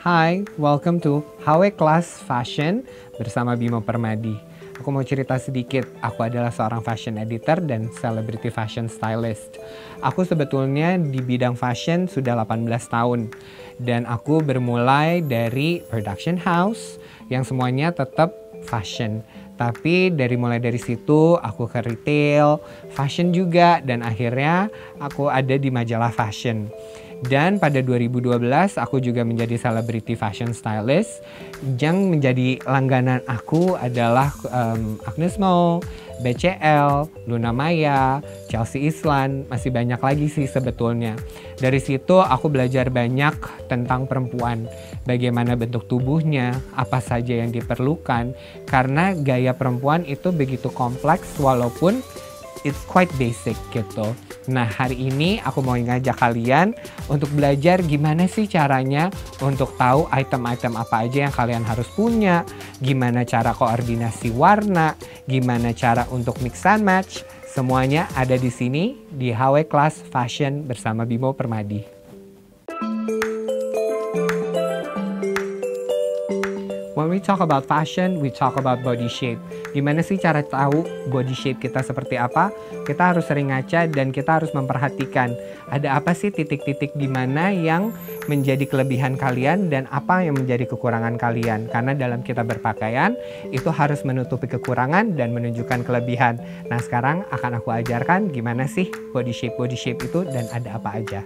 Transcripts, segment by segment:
Hai, welcome to HW Class Fashion bersama Bimo Permadi. Aku mau cerita sedikit, aku adalah seorang fashion editor dan celebrity fashion stylist. Aku sebetulnya di bidang fashion sudah 18 tahun. Dan aku bermulai dari production house yang semuanya tetap fashion. Tapi mulai dari situ aku ke retail, fashion juga, dan akhirnya aku ada di majalah fashion. Dan pada 2012 aku juga menjadi celebrity fashion stylist. Yang menjadi langganan aku adalah Agnes Mo, BCL, Luna Maya, Chelsea Islan, masih banyak lagi sih sebetulnya. Dari situ aku belajar banyak tentang perempuan, bagaimana bentuk tubuhnya, apa saja yang diperlukan, karena gaya perempuan itu begitu kompleks walaupun it's quite basic gitu. Nah, hari ini aku mau ngajak kalian untuk belajar gimana sih caranya untuk tahu item-item apa aja yang kalian harus punya, gimana cara koordinasi warna, gimana cara untuk mix and match. Semuanya ada di sini di HW Class Fashion bersama Bimo Permadi. When we talk about fashion, we talk about body shape. Gimana sih cara tahu body shape kita seperti apa? Kita harus sering ngaca dan kita harus memperhatikan ada apa sih titik-titik di mana yang menjadi kelebihan kalian dan apa yang menjadi kekurangan kalian. Karena dalam kita berpakaian itu harus menutupi kekurangan dan menunjukkan kelebihan. Nah, sekarang akan aku ajarkan gimana sih body shape itu dan ada apa aja.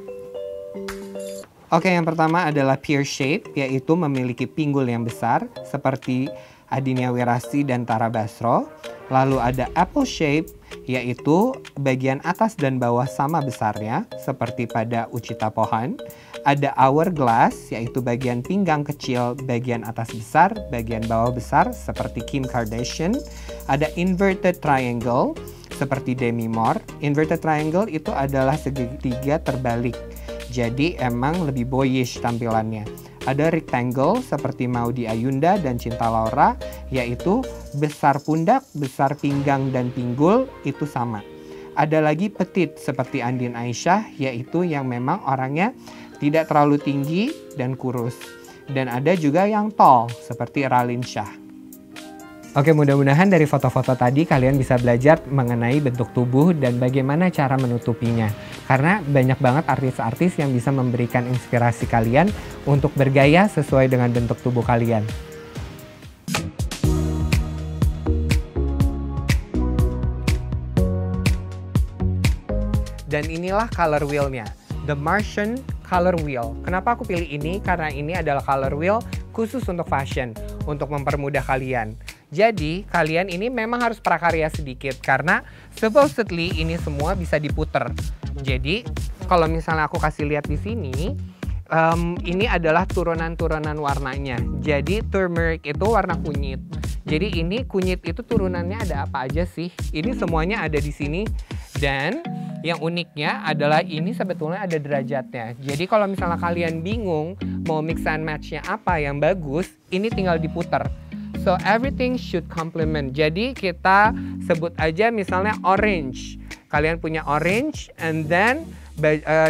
Oke, yang pertama adalah pear shape, yaitu memiliki pinggul yang besar seperti Adinia Wirasti dan Tara Basro. Lalu ada apple shape, yaitu bagian atas dan bawah sama besarnya seperti pada Uchita Pohan. Ada hourglass, yaitu bagian pinggang kecil, bagian atas besar, bagian bawah besar seperti Kim Kardashian. Ada inverted triangle seperti Demi Moore. Inverted triangle itu adalah segitiga terbalik. Jadi emang lebih boyish tampilannya. Ada rectangle seperti Maudy Ayunda dan Cinta Laura, yaitu besar pundak, besar pinggang dan pinggul itu sama. Ada lagi petite seperti Andin Aisyah, yaitu yang memang orangnya tidak terlalu tinggi dan kurus. Dan ada juga yang tall seperti Ralin Shah. Oke, mudah-mudahan dari foto-foto tadi kalian bisa belajar mengenai bentuk tubuh dan bagaimana cara menutupinya. Karena banyak banget artis-artis yang bisa memberikan inspirasi kalian untuk bergaya sesuai dengan bentuk tubuh kalian. Dan inilah color wheel-nya, The Martian Color Wheel. Kenapa aku pilih ini? Karena ini adalah color wheel khusus untuk fashion, untuk mempermudah kalian. Jadi kalian ini memang harus prakarya sedikit karena supposedly ini semua bisa diputer. Jadi kalau misalnya aku kasih lihat di sini, ini adalah turunan-turunan warnanya. Jadi turmeric itu warna kunyit. Jadi ini kunyit itu turunannya ada apa aja sih? Ini semuanya ada di sini. Dan yang uniknya adalah ini sebetulnya ada derajatnya. Jadi kalau misalnya kalian bingung mau mix and match-nya apa yang bagus, ini tinggal diputer. So everything should complement. Jadi kita sebut aja misalnya orange. Kalian punya orange and then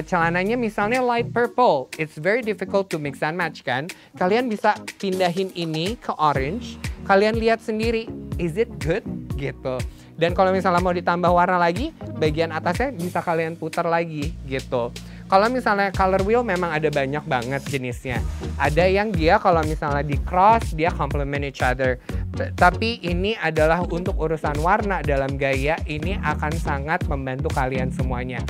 celananya misalnya light purple. It's very difficult to mix and match kan. Kalian bisa pindahin ini ke orange. Kalian lihat sendiri, is it good? Gitu. Dan kalau misalnya mau ditambah warna lagi, bagian atasnya bisa kalian putar lagi gitu. Kalau misalnya color wheel memang ada banyak banget jenisnya. Ada yang dia kalau misalnya di cross dia complement each other. Tapi ini adalah untuk urusan warna dalam gaya, ini akan sangat membantu kalian semuanya.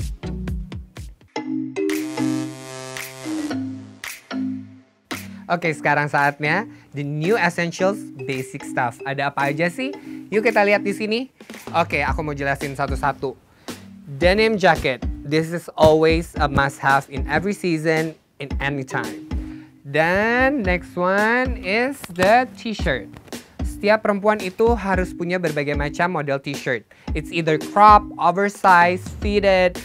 Oke, sekarang saatnya the new essentials basic stuff. Ada apa aja sih? Yuk kita lihat di sini. Oke, aku mau jelasin satu-satu. Denim jacket. This is always a must-have in every season, in any time. Dan next one is the t-shirt. Setiap perempuan itu harus punya berbagai macam model t-shirt. It's either crop, oversized, fitted.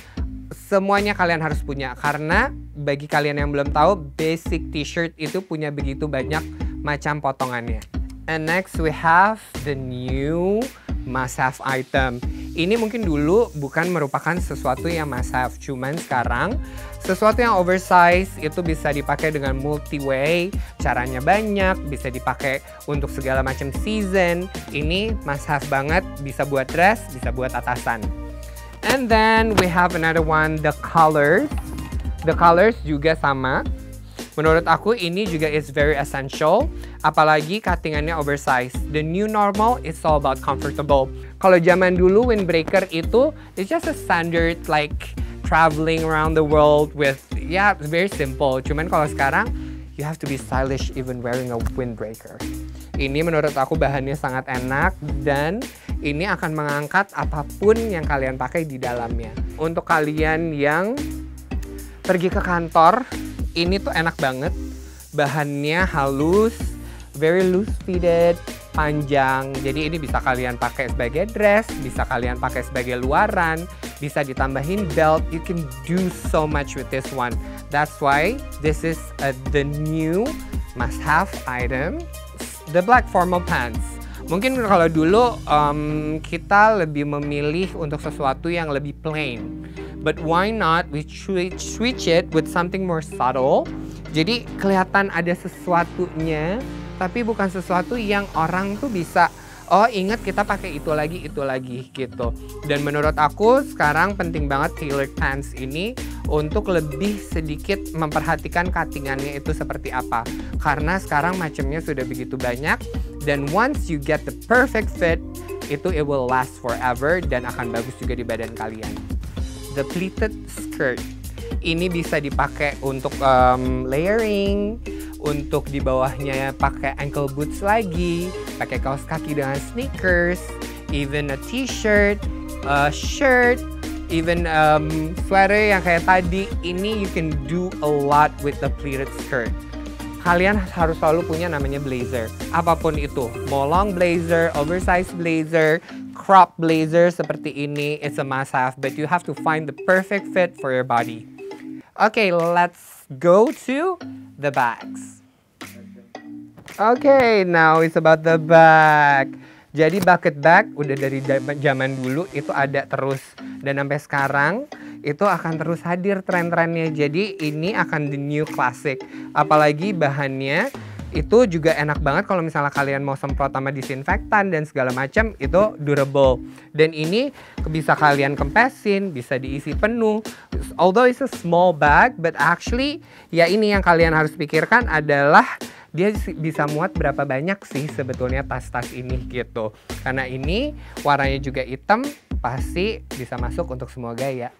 Semuanya kalian harus punya. Karena bagi kalian yang belum tahu, basic t-shirt itu punya begitu banyak macam potongannya. And next we have the new must-have item. Ini mungkin dulu bukan merupakan sesuatu yang must have, cuman sekarang sesuatu yang oversize itu bisa dipakai dengan multi-way, caranya banyak, bisa dipakai untuk segala macam season. Ini must have banget, bisa buat dress, bisa buat atasan. And then we have another one, the colors. The colors juga sama. Menurut aku ini juga is very essential, apalagi cuttingannya oversize. The new normal is all about comfortable. Kalau zaman dulu windbreaker itu it's just a standard like traveling around the world with, yeah, it's very simple. Cuman kalau sekarang you have to be stylish even wearing a windbreaker. Ini menurut aku bahannya sangat enak dan ini akan mengangkat apapun yang kalian pakai di dalamnya. Untuk kalian yang pergi ke kantor, ini tuh enak banget. Bahannya halus, very loose fitted, panjang. Jadi ini bisa kalian pakai sebagai dress, bisa kalian pakai sebagai luaran, bisa ditambahin belt. You can do so much with this one. That's why this is the new must-have item, the black formal pants. Mungkin kalau dulu kita lebih memilih untuk sesuatu yang lebih plain. But why not we switch it with something more subtle. Jadi kelihatan ada sesuatunya, tapi bukan sesuatu yang orang tuh bisa, oh ingat kita pakai itu lagi gitu. Dan menurut aku sekarang penting banget tailored pants ini untuk lebih sedikit memperhatikan cuttingannya itu seperti apa. Karena sekarang macamnya sudah begitu banyak. Dan once you get the perfect fit, itu it will last forever dan akan bagus juga di badan kalian. The pleated skirt. Ini bisa dipakai untuk layering, untuk di bawahnya pakai ankle boots lagi, pakai kaos kaki dengan sneakers, even a t-shirt, a shirt, even sweater yang kayak tadi. Ini you can do a lot with the pleated skirt. Kalian harus selalu punya namanya blazer. Apapun itu, mau long blazer, oversized blazer, crop blazer seperti ini, it's a must have. But you have to find the perfect fit for your body. Okay, let's go to the bags. Okay, now it's about the bag. Jadi bucket bag udah dari zaman dulu itu ada terus. Dan sampai sekarang itu akan terus hadir tren-trennya. Jadi ini akan the new classic. Apalagi bahannya itu juga enak banget kalau misalnya kalian mau semprot sama disinfektan dan segala macam, itu durable. Dan ini bisa kalian kempesin, bisa diisi penuh. Although it's a small bag, but actually ya ini yang kalian harus pikirkan adalah dia bisa muat berapa banyak sih sebetulnya tas-tas ini gitu. Karena ini warnanya juga hitam, pasti bisa masuk untuk semua gaya.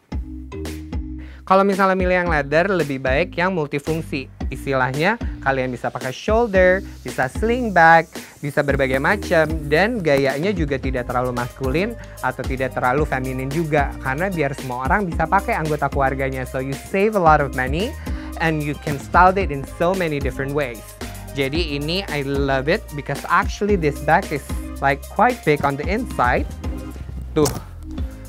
Kalau misalnya milih yang leather, lebih baik yang multifungsi. Istilahnya kalian bisa pakai shoulder, bisa sling bag, bisa berbagai macam. Dan gayanya juga tidak terlalu maskulin atau tidak terlalu feminin juga. Karena biar semua orang bisa pakai anggota keluarganya. So you save a lot of money and you can style it in so many different ways. Jadi ini I love it because actually this bag is like quite big on the inside. Tuh,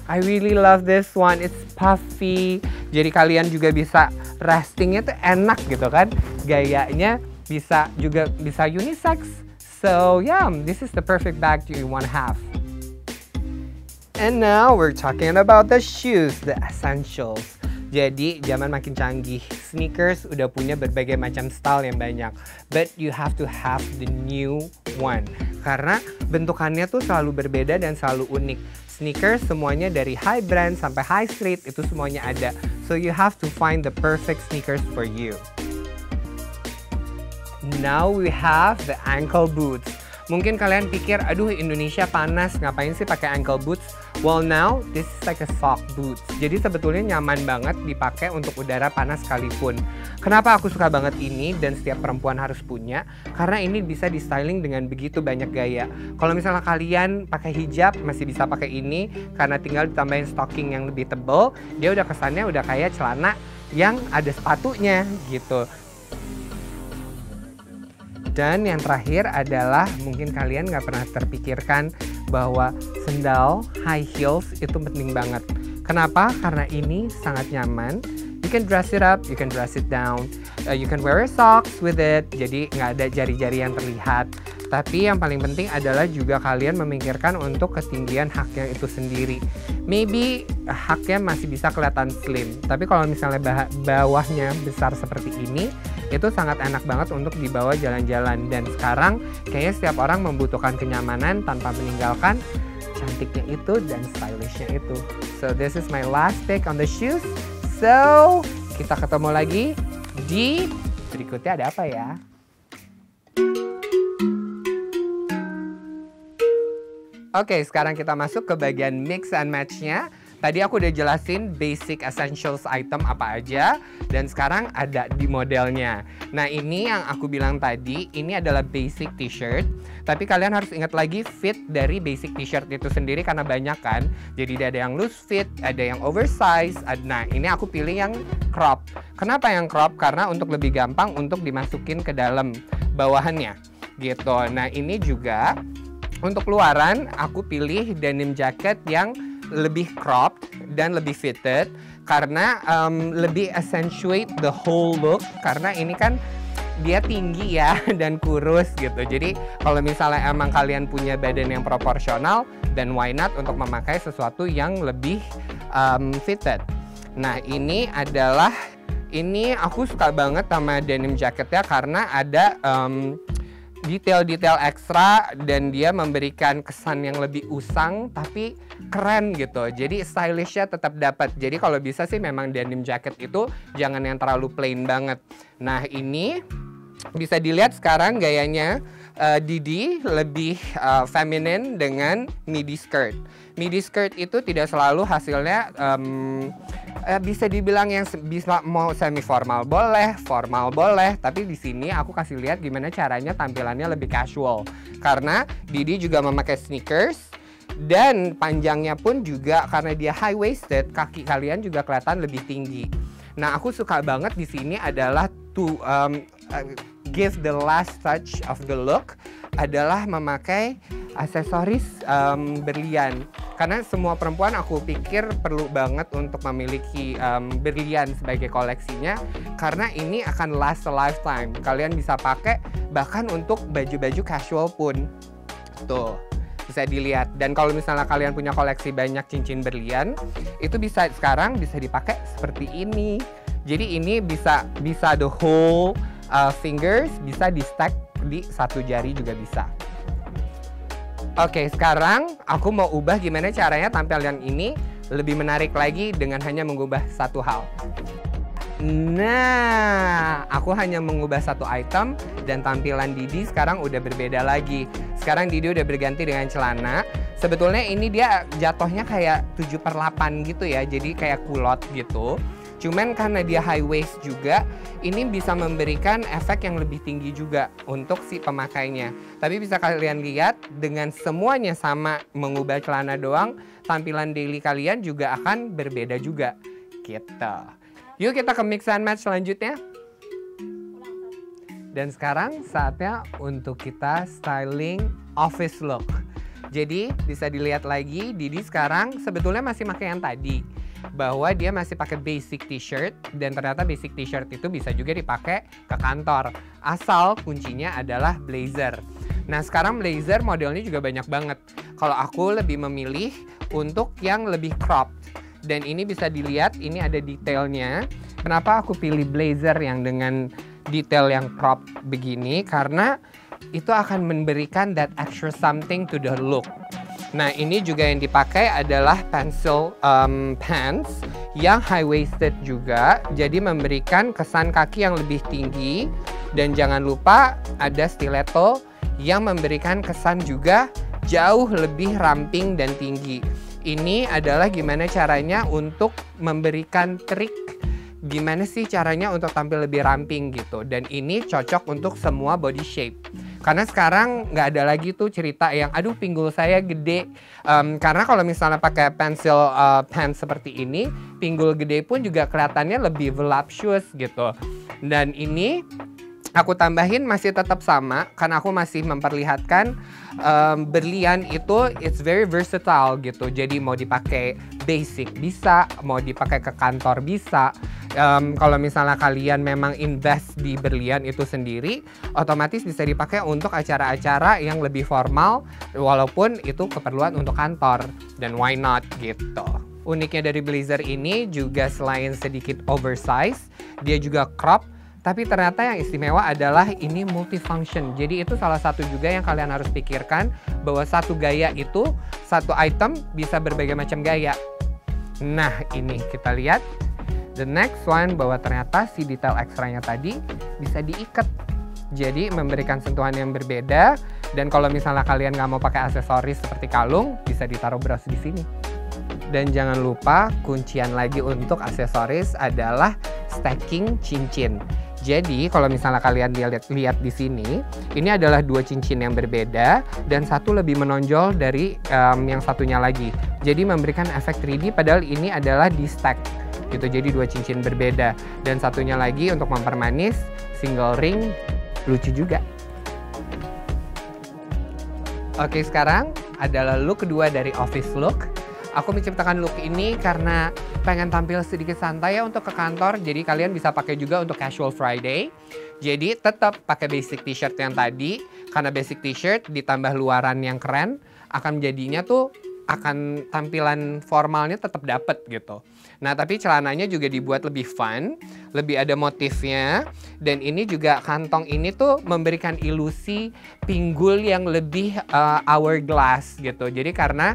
I really love this one. It's puffy. Jadi kalian juga bisa restingnya tuh enak gitu kan. Gayanya bisa juga bisa unisex. So yeah, this is the perfect bag you want to have. And now we're talking about the shoes, the essentials. Jadi zaman makin canggih, sneakers udah punya berbagai macam style yang banyak. But you have to have the new one. Karena bentukannya tuh selalu berbeda dan selalu unik. Sneakers semuanya dari high brand sampai high street itu semuanya ada. So you have to find the perfect sneakers for you. Now we have the ankle boots. Mungkin kalian pikir, aduh Indonesia panas, ngapain sih pakai ankle boots? Well now, this is like a soft boots. Jadi sebetulnya nyaman banget dipakai untuk udara panas sekalipun. Kenapa aku suka banget ini dan setiap perempuan harus punya? Karena ini bisa di styling dengan begitu banyak gaya. Kalau misalnya kalian pakai hijab, masih bisa pakai ini. Karena tinggal ditambahin stocking yang lebih tebal, dia udah kesannya udah kayak celana yang ada sepatunya gitu. Dan yang terakhir adalah mungkin kalian nggak pernah terpikirkan bahwa sendal high heels itu penting banget. Kenapa? Karena ini sangat nyaman You can dress it up, you can dress it down, you can wear socks with it, jadi nggak ada jari-jari yang terlihat. Tapi yang paling penting adalah juga kalian memikirkan untuk ketinggian haknya itu sendiri. Maybe haknya masih bisa kelihatan slim, tapi kalau misalnya bawahnya besar seperti ini, itu sangat enak banget untuk dibawa jalan-jalan. Dan sekarang kayaknya setiap orang membutuhkan kenyamanan tanpa meninggalkan cantiknya itu dan stylishnya itu. So this is my last take on the shoes. So kita ketemu lagi di berikutnya. Ada apa ya? Oke, sekarang kita masuk ke bagian mix and match-nya. Tadi aku udah jelasin basic essentials item apa aja, dan sekarang ada di modelnya. Nah, ini yang aku bilang tadi, ini adalah basic t-shirt. Tapi kalian harus ingat lagi fit dari basic t-shirt itu sendiri karena banyak kan. Jadi ada yang loose fit, ada yang oversize. Nah, ini aku pilih yang crop. Kenapa yang crop? Karena untuk lebih gampang untuk dimasukin ke dalam bawahannya gitu. Nah, ini juga untuk luaran, aku pilih denim jacket yang lebih cropped dan lebih fitted karena lebih accentuate the whole look, karena ini kan dia tinggi ya dan kurus gitu. Jadi kalau misalnya emang kalian punya badan yang proporsional, then why not untuk memakai sesuatu yang lebih fitted. Nah, ini aku suka banget sama denim jacketnya karena ada detail-detail ekstra dan dia memberikan kesan yang lebih usang tapi keren gitu. Jadi stylishnya tetap dapat. Jadi kalau bisa sih memang denim jacket itu jangan yang terlalu plain banget. Nah, ini bisa dilihat sekarang gayanya Didi lebih feminine dengan midi skirt. Midi skirt itu tidak selalu hasilnya bisa dibilang yang bisa mau semi formal boleh, formal boleh, tapi di sini aku kasih lihat gimana caranya tampilannya lebih casual. Karena Didi juga memakai sneakers dan panjangnya pun juga karena dia high waisted, kaki kalian juga kelihatan lebih tinggi. Nah, aku suka banget di sini adalah give the last touch of the look adalah memakai aksesoris berlian. Karena semua perempuan aku pikir perlu banget untuk memiliki berlian sebagai koleksinya, karena ini akan last a lifetime. Kalian bisa pakai bahkan untuk baju-baju casual pun. Tuh, bisa dilihat. Dan kalau misalnya kalian punya koleksi banyak cincin berlian, itu sekarang bisa dipakai seperti ini. Jadi ini bisa the whole fingers, bisa di stack di satu jari juga bisa. Oke, sekarang aku mau ubah gimana caranya tampilan ini lebih menarik lagi dengan hanya mengubah satu hal. Nah, aku hanya mengubah satu item dan tampilan Didi sekarang udah berbeda lagi. Sekarang Didi udah berganti dengan celana. Sebetulnya ini dia jatuhnya kayak 7/8 gitu ya, jadi kayak kulot gitu. Cuman karena dia high waist juga, ini bisa memberikan efek yang lebih tinggi juga untuk si pemakainya. Tapi bisa kalian lihat dengan semuanya sama mengubah celana doang, tampilan daily kalian juga akan berbeda juga. Gitu. Yuk kita ke mix and match selanjutnya. Dan sekarang saatnya untuk kita styling office look. Jadi bisa dilihat lagi, Didi sekarang sebetulnya masih pakai yang tadi, bahwa dia masih pakai basic t-shirt, dan ternyata basic t-shirt itu bisa juga dipakai ke kantor asal kuncinya adalah blazer. Nah, sekarang blazer modelnya juga banyak banget. Kalau aku lebih memilih untuk yang lebih cropped, dan ini bisa dilihat ini ada detailnya. Kenapa aku pilih blazer yang dengan detail yang crop begini? Karena itu akan memberikan that extra something to the look. Nah, ini juga yang dipakai adalah pencil pants yang high waisted juga, jadi memberikan kesan kaki yang lebih tinggi. Dan jangan lupa ada stiletto yang memberikan kesan juga jauh lebih ramping dan tinggi. Ini adalah gimana caranya untuk memberikan trik, gimana sih caranya untuk tampil lebih ramping gitu. Dan ini cocok untuk semua body shape. Karena sekarang nggak ada lagi tuh cerita yang aduh pinggul saya gede. Karena kalau misalnya pakai pencil pants seperti ini, pinggul gede pun juga kelihatannya lebih voluptuous gitu. Dan ini aku tambahin masih tetap sama, karena aku masih memperlihatkan berlian itu it's very versatile gitu. Jadi mau dipakai basic bisa, mau dipakai ke kantor bisa. Kalau misalnya kalian memang invest di berlian itu sendiri, otomatis bisa dipakai untuk acara-acara yang lebih formal, walaupun itu keperluan untuk kantor. Dan why not gitu. Uniknya dari blazer ini juga selain sedikit oversize, dia juga crop. Tapi ternyata yang istimewa adalah ini multifunction. Jadi itu salah satu juga yang kalian harus pikirkan, bahwa satu gaya itu, satu item bisa berbagai macam gaya. Nah ini kita lihat. The next one, bahwa ternyata si detail ekstranya tadi bisa diikat. Jadi memberikan sentuhan yang berbeda. Dan kalau misalnya kalian nggak mau pakai aksesoris seperti kalung, bisa ditaruh bros di sini. Dan jangan lupa kuncian lagi untuk aksesoris adalah stacking cincin. Jadi kalau misalnya kalian lihat di sini, ini adalah dua cincin yang berbeda dan satu lebih menonjol dari yang satunya lagi. Jadi memberikan efek 3D, padahal ini adalah di stack gitu. Jadi dua cincin berbeda dan satunya lagi untuk mempermanis single ring, lucu juga. Oke, sekarang adalah look kedua dari office look. Aku menciptakan look ini karena pengen tampil sedikit santai ya untuk ke kantor. Jadi kalian bisa pakai juga untuk casual Friday. Jadi tetap pakai basic t-shirt yang tadi. Karena basic t-shirt ditambah luaran yang keren, akan jadinya tuh akan tampilan formalnya tetap dapet gitu. Nah tapi celananya juga dibuat lebih fun, lebih ada motifnya. Dan ini juga kantong ini tuh memberikan ilusi pinggul yang lebih hourglass gitu. Jadi karena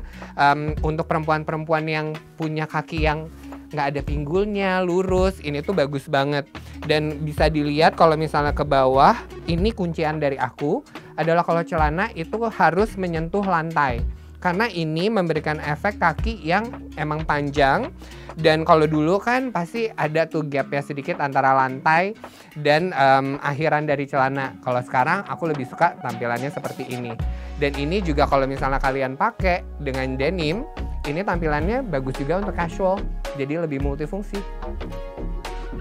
untuk perempuan-perempuan yang punya kaki yang nggak ada pinggulnya, lurus, ini tuh bagus banget. Dan bisa dilihat kalau misalnya ke bawah, ini kuncian dari aku adalah kalau celana itu harus menyentuh lantai. Karena ini memberikan efek kaki yang emang panjang. Dan kalau dulu kan pasti ada tuh gap ya sedikit antara lantai dan akhiran dari celana. Kalau sekarang aku lebih suka tampilannya seperti ini. Dan ini juga kalau misalnya kalian pakai dengan denim, ini tampilannya bagus juga untuk casual. Jadi lebih multifungsi.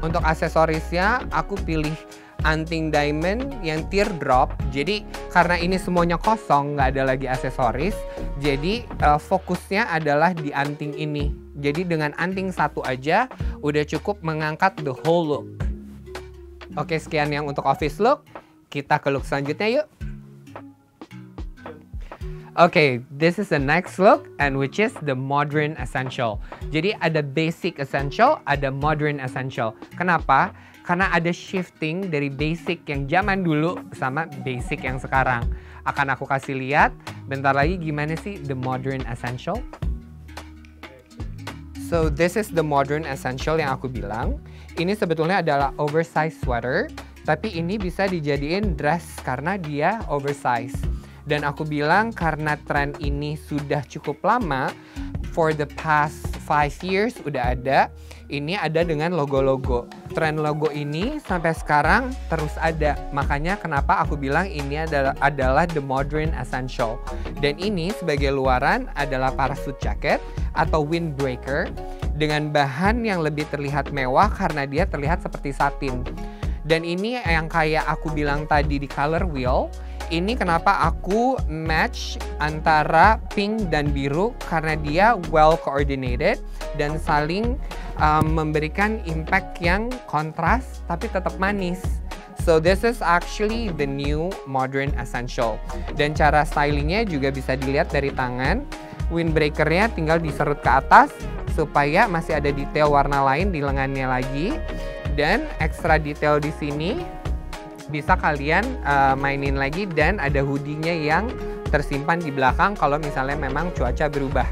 Untuk aksesorisnya aku pilih anting diamond yang teardrop. Jadi karena ini semuanya kosong, nggak ada lagi aksesoris, jadi fokusnya adalah di anting ini. Jadi dengan anting satu aja udah cukup mengangkat the whole look. Oke, sekian yang untuk office look. Kita ke look selanjutnya yuk. Okay, this is the next look, and which is the modern essential. Jadi ada basic essential, ada modern essential. Kenapa? Karena ada shifting dari basic yang zaman dulu sama basic yang sekarang. Akan aku kasih lihat bentar lagi gimana sih the modern essential. So this is the modern essential yang aku bilang. Ini sebetulnya adalah oversized sweater, tapi ini bisa dijadiin dress karena dia oversized. Dan aku bilang karena tren ini sudah cukup lama, for the past 5 years udah ada, ini ada dengan logo-logo. Tren logo ini sampai sekarang terus ada. Makanya kenapa aku bilang ini adalah the modern essential. Dan ini sebagai luaran adalah parachute jacket atau windbreaker dengan bahan yang lebih terlihat mewah karena dia terlihat seperti satin. Dan ini yang kayak aku bilang tadi di color wheel. Ini kenapa aku match antara pink dan biru karena dia well coordinated dan saling memberikan impact yang kontras tapi tetap manis. So this is actually the new modern essential. Dan cara stylingnya juga bisa dilihat dari tangan. Windbreakernya tinggal diserut ke atas supaya masih ada detail warna lain di lengannya lagi. Dan ekstra detail di sini bisa kalian mainin lagi, dan ada hoodie-nya yang tersimpan di belakang kalau misalnya memang cuaca berubah.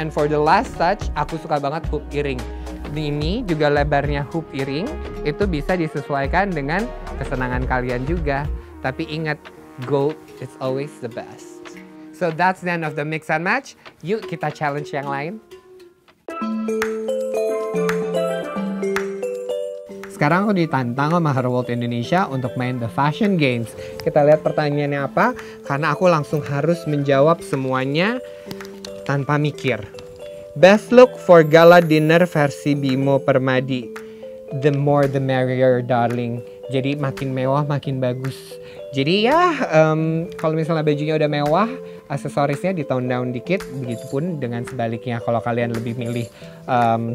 And for the last touch, aku suka banget hoop earring. Ini juga lebarnya hoop earring, itu bisa disesuaikan dengan kesenangan kalian juga. Tapi ingat, gold is always the best. So that's the end of the mix and match. Yuk kita challenge yang lain. Sekarang aku ditantang sama Herworld Indonesia untuk main The Fashion Games. Kita lihat pertanyaannya apa, karena aku langsung harus menjawab semuanya tanpa mikir. Best look for gala dinner versi Bimo Permadi. The more the merrier, darling. Jadi makin mewah makin bagus. Jadi ya, kalau misalnya bajunya udah mewah, aksesorisnya di tone down dikit. Begitupun dengan sebaliknya kalau kalian lebih milih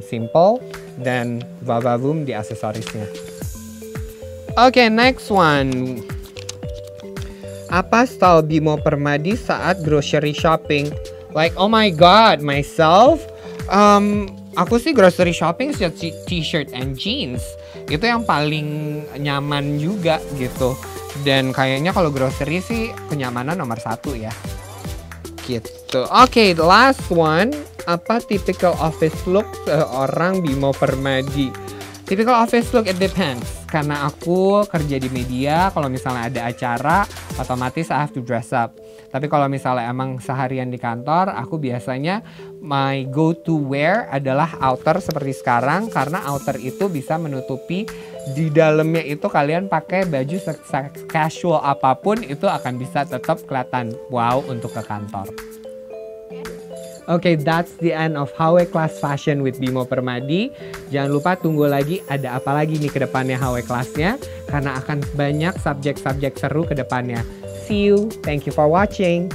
simple, dan vavavoom di aksesorisnya. Oke, next one. Apa style Bimo Permadi saat grocery shopping? Like, oh my god, myself? Aku sih grocery shopping t-shirt and jeans. Itu yang paling nyaman juga gitu. Dan kayaknya kalau grocery sih kenyamanan nomor 1 ya. Gitu. Oke, the last one. Apa typical office look orang Bimo Permadi? Typical office look, it depends. Karena aku kerja di media, kalau misalnya ada acara, otomatis I have to dress up. Tapi kalau misalnya emang seharian di kantor, aku biasanya my go to wear adalah outer seperti sekarang. Karena outer itu bisa menutupi di dalamnya itu kalian pakai baju casual apapun, itu akan bisa tetap kelihatan wow untuk ke kantor. Oke, that's the end of HW Class Fashion with Bimo Permadi. Jangan lupa tunggu lagi ada apa lagi nih ke depannya HW Class-nya, karena akan banyak subjek-subjek seru ke depannya. See you. Thank you for watching.